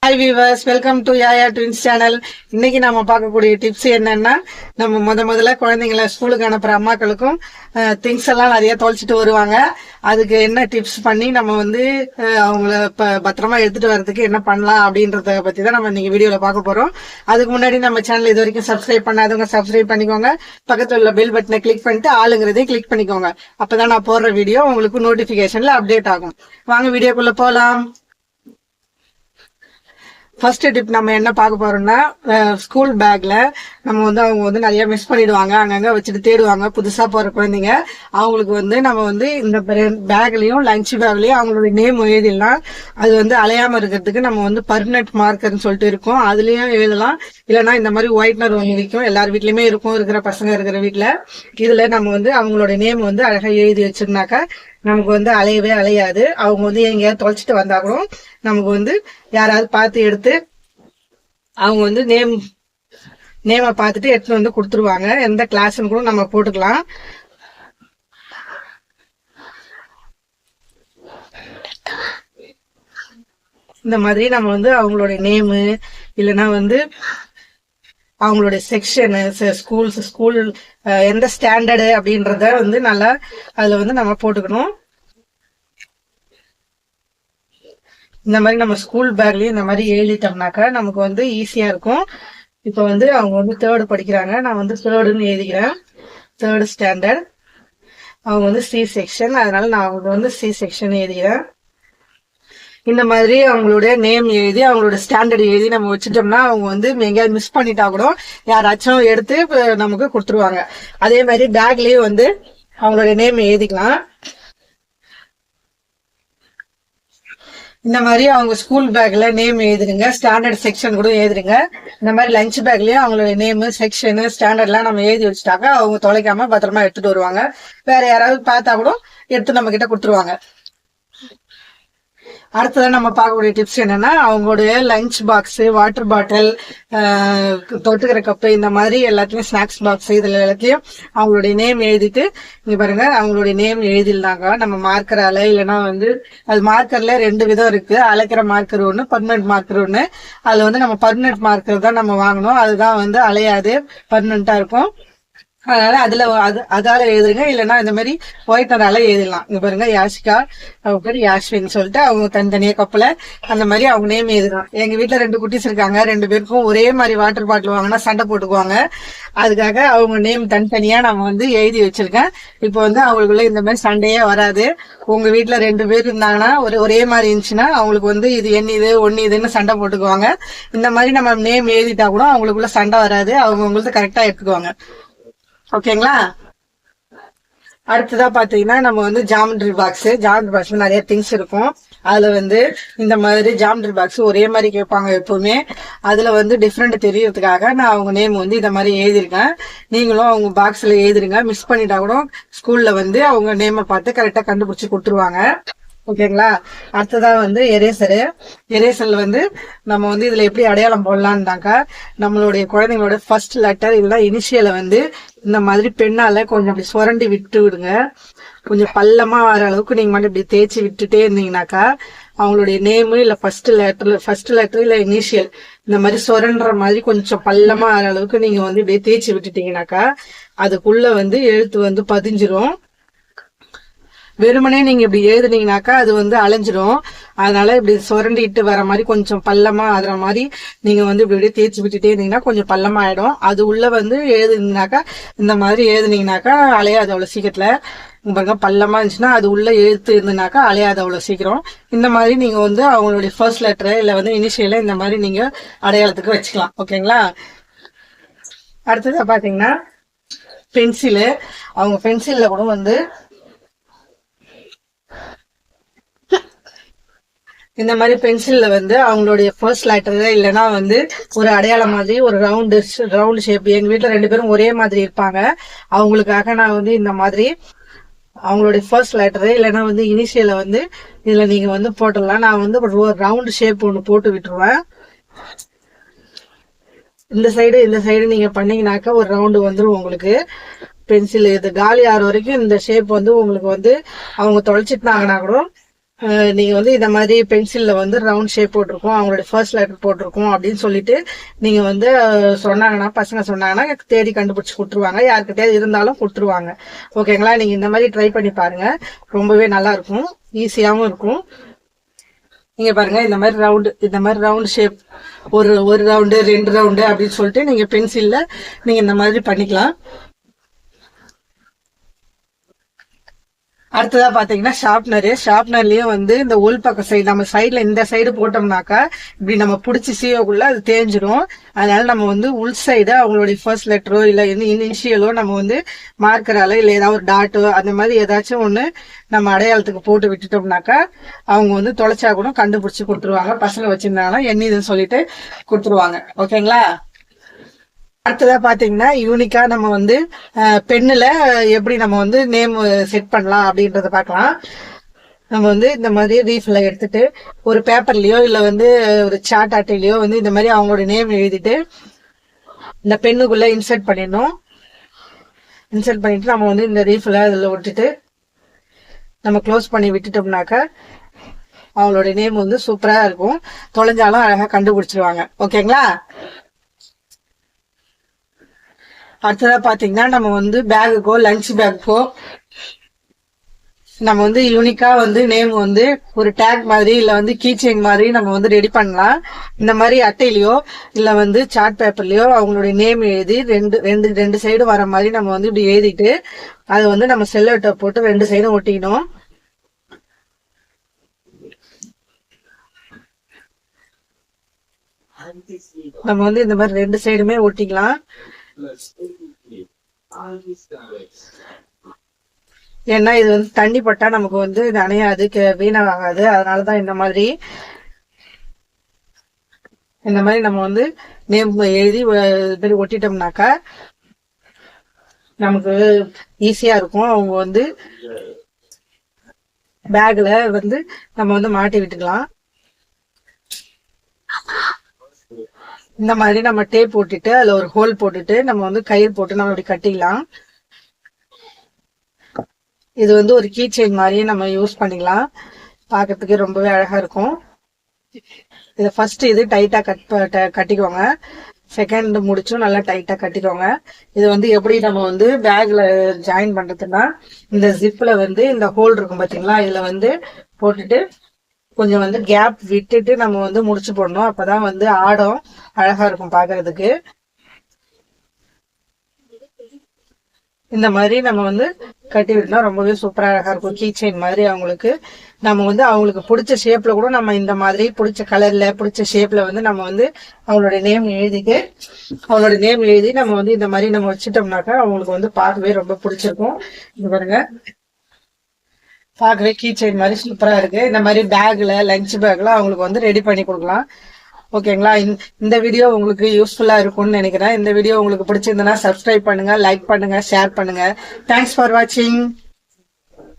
Hi viewers, welcome to Yaya twins channel. இன்னைக்கு நம்ம பார்க்கக்கூடிய டிப்ஸ் என்னன்னா, நம்ம முதல்ல குழந்தைங்களை ஸ்கூலுக்கு அனுப்புற அம்மாக்களுக்கும் திங்ஸ் எல்லாம் நிறைய தொலைச்சிட்டு வருவாங்க. அதுக்கு என்ன டிப்ஸ் பண்ணி நம்ம வந்து அவங்கள பத்திரமா எடுத்துட்டு வர்றதுக்கு என்ன பண்ணலாம் அப்படின்றத பத்தி தான் நம்ம இன்னைக்கு வீடியோல பார்க்க போறோம். அதுக்கு முன்னாடி நம்ம சேனல் இது வரைக்கும் சப்ஸ்கிரைப் பண்ணாதவங்க சப்ஸ்கிரைப் பண்ணிக்கோங்க. பக்கத்துல உள்ள பெல் பட்டனை கிளிக் பண்ணிட்டு ஆளுங்கிறதையும் கிளிக் பண்ணிக்கோங்க. அப்பதான் நான் போடுற வீடியோ உங்களுக்கு நோட்டிபிகேஷன்ல அப்டேட் ஆகும். வாங்க வீடியோக்குள்ள போலாம். ஃபர்ஸ்ட் டிப் நம்ம என்ன பார்க்க போறோம்னா, ஸ்கூல் பேக்ல நம்ம வந்து அவங்க வந்து நிறைய மிஸ் பண்ணிடுவாங்க, அங்கங்க வச்சுட்டு தேடுவாங்க. புதுசா போற குழந்தைங்க அவங்களுக்கு வந்து நம்ம வந்து இந்த பேக்லயும் லஞ்ச் பேக்லயும் அவங்களுடைய நேம் எழுதிடலாம். அது வந்து அலையாம இருக்கிறதுக்கு நம்ம வந்து பர்மனன்ட் மார்க்கர்னு சொல்லிட்டு இருக்கோம், அதுலயும் எழுதலாம். இல்லைன்னா இந்த மாதிரி ஒயிட்னர் ஒன்று விற்கும், எல்லார் வீட்லயுமே இருக்கும், இருக்கிற பசங்க இருக்கிற வீட்டுல. இதுல நம்ம வந்து அவங்களோட நேம் வந்து அழகா எழுதி வச்சிருந்தாக்கா நமக்கு வந்து அலையவே அலையாது. அவங்க வந்து எங்கேயாவது தொலைச்சிட்டு வந்தா கூட நமக்கு வந்து யாராவது பார்த்து எடுத்து அவங்க வந்து நேம பார்த்துட்டு எடுத்துட்டு வந்து கொடுத்துருவாங்க. எந்த கிளாஸ்ன்னு கூட நம்ம போட்டுக்கலாம். இந்த மாதிரி நம்ம வந்து அவங்களுடைய நேமு இல்லைன்னா வந்து அவங்களுடைய செக்ஷனு, ஸ்கூல் எந்த ஸ்டாண்டர்டு அப்படின்றத வந்து நல்லா அதுல வந்து நம்ம போட்டுக்கணும். இந்த மாதிரி நம்ம ஸ்கூல் பேக்லயும் இந்த மாதிரி எழுதிட்டோம்னாக்கா நமக்கு வந்து ஈஸியா இருக்கும். இப்ப வந்து அவங்க வந்து 3rd படிக்கிறாங்க, நான் வந்து 3rdன்னு எழுதிக்கிறேன். 3rd standard. அவங்க வந்து சி செக்ஷன், அதனால நான் அவங்க வந்து சி செக்ஷன் எழுதிக்கிறேன். இந்த மாதிரி அவங்களுடைய நேம் எழுதி அவங்களோட ஸ்டாண்டர்ட் எழுதி நம்ம வச்சுட்டோம்னா அவங்க வந்து எங்கேயாவது மிஸ் பண்ணிட்டா கூட யாராச்சும் எடுத்து நமக்கு கொடுத்துருவாங்க. அதே மாதிரி பேக்லயும் வந்து அவங்களுடைய நேம் எழுதிக்கலாம். இந்த மாதிரி அவங்க ஸ்கூல் பேக்ல நேம் எழுதுருங்க, ஸ்டாண்டர்ட் செக்ஷன் கூட எழுதுருங்க. இந்த மாதிரி லஞ்ச் பேக்லயும் அவங்களுடைய நேம், செக்ஷனு, ஸ்டாண்டர்ட் எல்லாம் நம்ம எழுதி வச்சுட்டாக்க அவங்க தொலைக்காம பத்திரமா எடுத்துட்டு வருவாங்க. வேற யாராவது பார்த்தா கூட எடுத்து நம்ம கிட்ட கொடுத்துருவாங்க. அடுத்ததான் நம்ம பார்க்கக்கூடிய டிப்ஸ் என்னன்னா, அவங்களுடைய லஞ்ச் பாக்ஸ், வாட்டர் பாட்டில், தொட்டுக்கிற கப்பு, இந்த மாதிரி எல்லாத்தையும் ஸ்நாக்ஸ் பாக்ஸ், இதுல எல்லாத்தையும் அவங்களுடைய நேம் எழுதிட்டு இங்க பாருங்க அவங்களுடைய நேம் எழுதிருந்தாங்க. நம்ம மார்க்கரால இல்லைன்னா வந்து அது மார்க்கர்ல 2 விதம் இருக்கு, அழைக்கிற மார்க்கர் ஒண்ணு, பர்மனன்ட் மார்க்கர் ஒண்ணு. அதுல வந்து நம்ம பர்மனன்ட் மார்க்கர் தான் நம்ம வாங்கணும், அதுதான் வந்து அலையாது, பர்மனண்டா இருக்கும். அதனால அதால எழுதுங்க, இல்லைன்னா இந்த மாதிரி ஒயிட்னரால எழுதலாம். இங்க பாருங்க யாஷிகா, அவங்க பேர் யாஸ்வின்னு சொல்லிட்டு அவங்க தனித்தனியா கப்பல அந்த மாதிரி அவங்க நேம் எழுதுறான். எங்க வீட்டுல 2 குட்டீஸ் இருக்காங்க, 2 பேருக்கும் ஒரே மாதிரி வாட்டர் பாட்டில் வாங்கினா சண்டை போட்டுக்குவாங்க. அதுக்காக அவங்க நேம் தனித்தனியா நம்ம வந்து எழுதி வச்சிருக்கேன். இப்போ வந்து அவங்களுக்குள்ள இந்த மாதிரி சண்டையே வராது. உங்க வீட்டுல 2 பேர் இருந்தாங்கன்னா ஒரே மாதிரி இருந்துச்சுன்னா அவங்களுக்கு வந்து இது என்னது ஒன்னு இதுன்னு சண்டை போட்டுக்குவாங்க. இந்த மாதிரி நம்ம நேம் எழுதிட்டா கூட அவங்களுக்குள்ள சண்டை வராது, அவங்க உங்களுக்கு கரெக்டா எடுத்துக்குவாங்க. ஓகேங்களா? அடுத்ததா பாத்தீங்கன்னா நம்ம வந்து ஜாமெட்ரி பாக்ஸ்ல நிறைய திங்ஸ் இருக்கும். அதுல வந்து இந்த மாதிரி ஜாமெட்ரி பாக்ஸ் ஒரே மாதிரி கேட்பாங்க எப்பவுமே. அதுல வந்து டிஃப்ரெண்ட் தெரியறதுக்காக நான் அவங்க நேம் வந்து இந்த மாதிரி எழுதிருக்கேன். நீங்களும் அவங்க பாக்ஸ்ல எழுதிருங்க. மிஸ் பண்ணிட்டா கூட ஸ்கூல்ல வந்து அவங்க நேம பார்த்து கரெக்டா கண்டுபிடிச்சு கொடுத்துருவாங்க. ஓகேங்களா? அடுத்ததா வந்து எரேசர்ல வந்து நம்ம வந்து இதுல எப்படி அடையாளம் போடலாம்னாக்கா, நம்மளுடைய குழந்தைங்களோட ஃபர்ஸ்ட் லெட்டர் இல்ல இனிஷியலை வந்து இந்த மாதிரி பெண்ணால கொஞ்சம் அப்படி சுரண்டி விட்டு விடுங்க. கொஞ்சம் பள்ளமா வர அளவுக்கு நீங்க மட்டும் இப்படி தேய்ச்சி விட்டுட்டே இருந்தீங்கன்னாக்கா அவங்களுடைய நேமு இல்ல ஃபர்ஸ்ட் லெட்டர் இல்ல இனிஷியல் இந்த மாதிரி சுரண்ட மாதிரி கொஞ்சம் பள்ளமா வர அளவுக்கு நீங்க வந்து இப்படியே தேய்ச்சி விட்டுட்டீங்கன்னாக்கா அதுக்குள்ள வந்து எழுத்து வந்து பதிஞ்சிரும். வெறுமனே நீங்க இப்படி எழுதுனீங்கனாக்கா அது வந்து அலைஞ்சிரும். அதனால இப்படி சுரண்டிட்டு வர மாதிரி கொஞ்சம் பள்ளமா ஆகுற மாதிரி நீங்க வந்து இப்படி தேய்ச்சி விட்டுட்டே இருந்தீங்கன்னா கொஞ்சம் பள்ளமா ஆயிடும். அது உள்ள வந்து எழுதுனீங்கனாக்கா இந்த மாதிரி எழுதுனீங்கனாக்கா அலையாது அவ்வளவு சீக்கிரத்துல. பாருங்க பள்ளமா இருந்துச்சுன்னா அது உள்ள எழுத்து இருந்துனாக்கா அலையாது அவ்வளவு சீக்கிரம். இந்த மாதிரி நீங்க வந்து அவங்களுடைய ஃபர்ஸ்ட் லெட்டர் இல்ல வந்து இனிஷியல இந்த மாதிரி நீங்க அடையாளத்துக்கு வச்சுக்கலாம். ஓகேங்களா? அடுத்ததா பாத்தீங்கன்னா பென்சிலு. அவங்க பென்சில்ல கூட வந்து இந்த மாதிரி பென்சில்ல வந்து அவங்களுடைய ஃபர்ஸ்ட் லெட்டர் இல்லைன்னா வந்து ஒரு அடையாளம் மாதிரி ஒரு ரவுண்ட் ஷேப். எங்க வீட்டுல 2 பேரும் ஒரே மாதிரி இருப்பாங்க, அவங்களுக்காக நான் வந்து இந்த மாதிரி அவங்களுடைய ஃபர்ஸ்ட் லெட்டர் இல்லைன்னா வந்து இனிஷியலை வந்து இதுல நீங்க வந்து போட்டுடலாம். நான் வந்து ஒரு ரவுண்ட் ஷேப் ஒன்று போட்டு விட்டுருவேன். இந்த சைடு நீங்க பண்ணீங்கன்னாக்கா ஒரு ரவுண்டு வந்துடும் உங்களுக்கு. பென்சில் இது காலி ஆகிற வரைக்கும் இந்த ஷேப் வந்து உங்களுக்கு வந்து அவங்க தொலைச்சிட்டாங்கன்னா கூட நீங்க வந்து இந்த மாதிரி பென்சில்ல வந்து ரவுண்ட் ஷேப் போட்டிருக்கோம், அவங்களுடைய ஃபர்ஸ்ட் லெட்டர் போட்டிருக்கோம் அப்படின்னு சொல்லிட்டு நீங்க வந்து சொன்னாங்கன்னா, பசங்க சொன்னாங்கன்னா தேடி கண்டுபிடிச்சு கொடுத்துருவாங்க. யாருக்கிட்டே இருந்தாலும் கொடுத்துருவாங்க. ஓகேங்களா? நீங்க இந்த மாதிரி ட்ரை பண்ணி பாருங்க, ரொம்பவே நல்லா இருக்கும், ஈஸியாவும் இருக்கும். நீங்க பாருங்க, இந்த மாதிரி ரவுண்ட் ஷேப், ஒரு ஒரு ரவுண்டு 2 ரவுண்டு அப்படின்னு சொல்லிட்டு நீங்க பென்சில்ல நீங்க இந்த மாதிரி பண்ணிக்கலாம். அடுத்ததா பாத்தீங்கன்னா ஷார்ப்னர்லயும் வந்து இந்த உள் பக்க சைடு, நம்ம சைடுல இந்த சைடு போட்டோம்னாக்கா இப்படி நம்ம பிடிச்சி சீவக்குள்ள அது தேஞ்சிரும். அதனால நம்ம வந்து உள் சைடு அவங்களுடைய ஃபர்ஸ்ட் லெட்டரோ இல்ல இனிஷியலோ நம்ம வந்து மார்க்கரால இல்ல ஏதாவது ஒரு டாட்டோ அந்த மாதிரி ஏதாச்சும் ஒண்ணு நம்ம அடையாளத்துக்கு போட்டு விட்டுட்டோம்னாக்கா அவங்க வந்து தொலைச்சா கூட கண்டுபிடிச்சு கொடுத்துருவாங்க. பசங்க வச்சிருந்தாங்கன்னா என்னதுன்னு சொல்லிட்டு கொடுத்துருவாங்க. ஓகேங்களா? அடுத்ததா பாத்தீங்கன்னா யூனிக்கா நம்ம வந்து பெண்ணுல எப்படி நம்ம வந்து நேம் செட் பண்ணலாம் அப்படின்றத பார்க்கலாம். நம்ம வந்து இந்த மாதிரி ரீஃப்ல எடுத்துட்டு ஒரு பேப்பர்லயோ இல்ல வந்து ஒரு சார்ட் அட்டையிலயோ வந்து இந்த மாதிரி அவங்களோட நேம் எழுதிட்டு இந்த பெண்ணுக்குள்ள இன்சர்ட் பண்ணிடணும். இன்சர்ட் பண்ணிட்டு நம்ம வந்து இந்த ரீஃப்ல அதில் விட்டுட்டு நம்ம க்ளோஸ் பண்ணி விட்டுட்டோம்னாக்கா அவங்களோட நேம் வந்து சூப்பரா இருக்கும். தொலைஞ்சாலும் அழகா கண்டுபிடிச்சிருவாங்க. ஓகேங்களா? அடுத்ததா பாத்தீங்கன்னா நம்ம வந்து பேகுக்கோ லஞ்ச் பேக்குக்கோ நம்ம வந்து யூனிக்கா வந்து நேம் வந்து ஒரு டேக் மாதிரி இல்ல வந்து கீ செயின் மாதிரி நம்ம வந்து ரெடி பண்ணலாம். இந்த மாதிரி அட்டையிலயோ இல்ல வந்து சார்ட் பேப்பர்லயோ அவங்களுடைய நேம் எழுதி ரெண்டு சைடு வர மாதிரி நம்ம வந்து இப்படி எழுதிட்டு அதை வந்து நம்ம செல்லோட்டை போட்டு 2 சைடும் ஒட்டிக்கணும். நம்ம வந்து இந்த மாதிரி 2 சைடுமே ஒட்டிக்கலாம். ஏன்னா இது வந்து தண்ணி பட்டா நமக்கு வந்து நனையாது, வீணாகாது. அதனாலதான் இந்த மாதிரி நம்ம வந்து நேம் எழுதி ஒட்டிட்டோம்னாக்கா நமக்கு ஈஸியா இருக்கும். அவங்க வந்து பேக்ல வந்து நம்ம வந்து மாட்டி விட்டுக்கலாம். இந்த மாதிரி நம்ம டேப் போட்டுட்டு அதுல ஒரு ஹோல் போட்டுட்டு நம்ம வந்து கயிறு போட்டு நம்ம இப்படி கட்டிக்கலாம். இது வந்து ஒரு கீ செயின் மாதிரியே நம்ம யூஸ் பண்ணிக்கலாம். பார்க்கறதுக்கு ரொம்பவே அழகா இருக்கும். இதை ஃபர்ஸ்ட் இது டைட்டா கட்டிக்கோங்க. செகண்ட் முடிச்சும் நல்லா டைட்டா கட்டிக்கோங்க. இது வந்து எப்படி நம்ம வந்து பேக்ல ஜாயின் பண்றதுன்னா இந்த ஜிப்ல வந்து இந்த ஹோல் இருக்கும் பாத்தீங்களா, இதுல வந்து போட்டுட்டு கொஞ்சம் வந்து கேப் விட்டுட்டு நம்ம வந்து முடிச்சு போடணும். அப்பதான் வந்து ஆடம் அழகா இருக்கும் பாக்குறதுக்கு. இந்த மாதிரி நம்ம வந்து கட்டி விட்டோம்னா ரொம்பவே சூப்பரா அழகா இருக்கும். கீ செயின் மாதிரி அவங்களுக்கு நம்ம வந்து அவங்களுக்கு பிடிச்ச ஷேப்ல கூட நம்ம இந்த மாதிரி பிடிச்ச கலர்ல பிடிச்ச ஷேப்ல வந்து நம்ம வந்து அவங்களோட நேம் எழுதி நம்ம வந்து இந்த மாதிரி நம்ம வச்சுட்டோம்னாக்கா அவங்களுக்கு வந்து பார்க்கவே ரொம்ப பிடிச்சிருக்கும். இது பாருங்க, பார்க்கவே கீ செயின் மாதிரி சூப்பரா இருக்கு. இந்த மாதிரி பேக்ல லஞ்ச் பேக்ல அவங்களுக்கு வந்து ரெடி பண்ணி கொடுக்கலாம். ஓகேங்களா? இந்த வீடியோ உங்களுக்கு யூஸ்ஃபுல்லா இருக்கும்னு நினைக்கிறேன். இந்த வீடியோ உங்களுக்கு பிடிச்சிருந்தனா சப்ஸ்கிரைப் பண்ணுங்க, லைக் பண்ணுங்க, ஷேர் பண்ணுங்க. தேங்க்ஸ் ஃபார் வாட்சிங்.